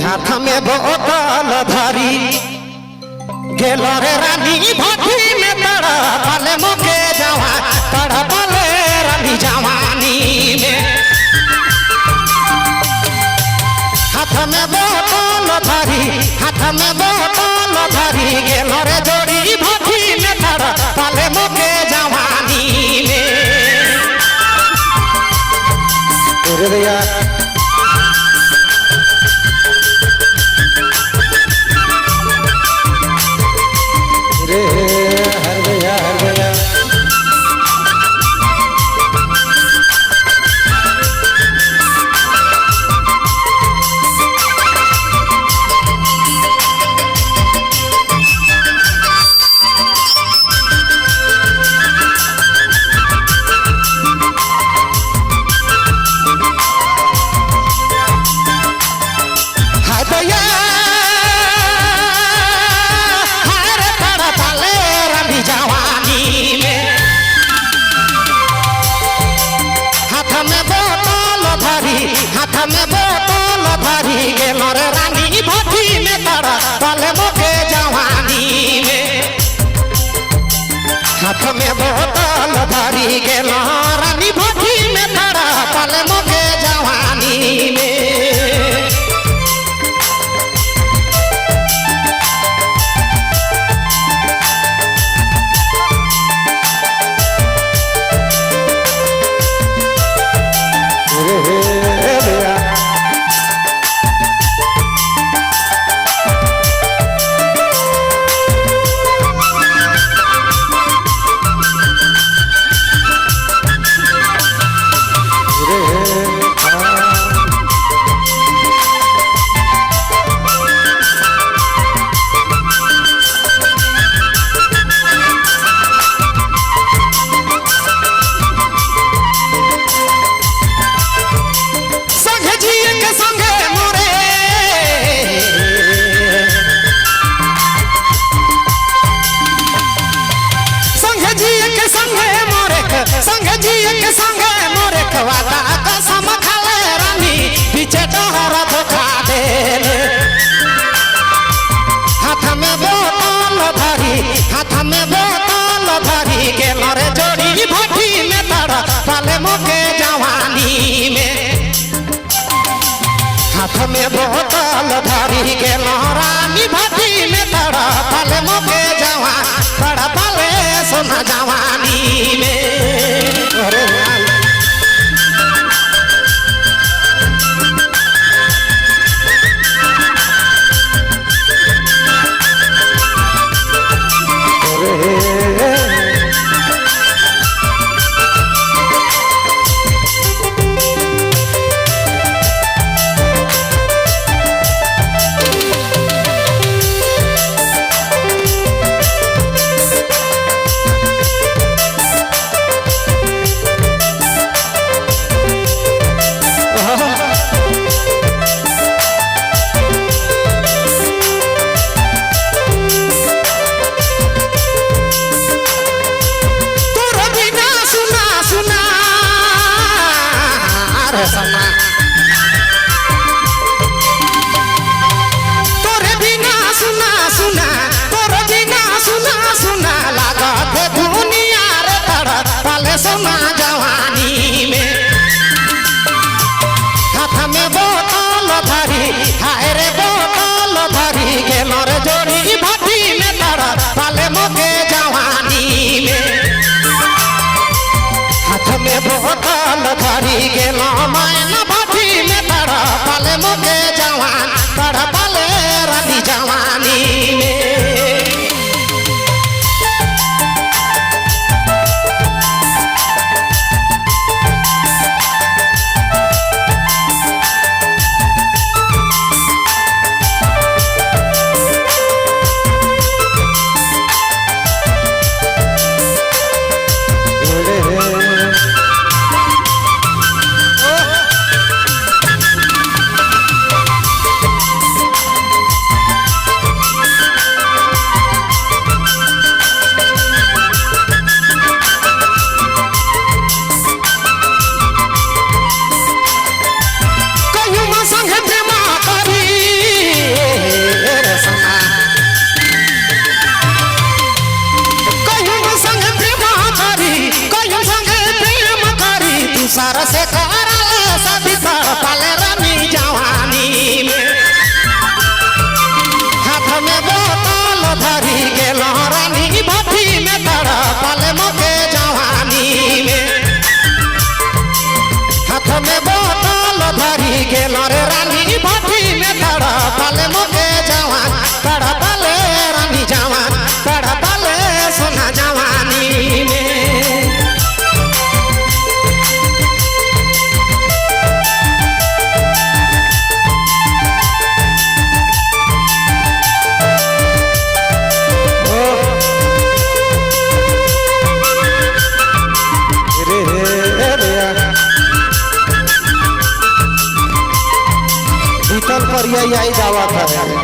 हाथ में बोतल धरी गेल रे रानी भट्टी में तड़ा पाले मोके जवा तड़ा पाले रानी जवानी में हाथ में बोतल धरी गेल रे जोड़ी भट्टी में तड़ा पाले मोके जवानी में अरे भैया हाथ में बोतल धरी गेल रे रानी भट्टी में तड़ा पाले मोके जवानी में हाथ में बोतल धरी गेल रानी भट्टी में तड़ा पाले मोके जवानी में हाथ में बोतल धरी गेल रे जोड़ी भट्टी में तड़ा पाले मोके जवानी में हाथ में बोतल धरी गेल रानी भट्टी में तड़ा पाले मोके जवान तड़ा पाले सोना जवानी में अरे तोरे बिना सुना सुना लागत दुनिया रे तड़ा पाले सोना जवानी में हाथ में बोतल धरी हाय रे बोतल धरी गेल रे जोड़ी भट्टी में तड़ा पाले मोके जवानी में हाथ में बोतल धरी गेल मैना भट्टी में तड़ा पाले मोके जवान तड़ा पाले रानी जवानी में करिया आई जावत है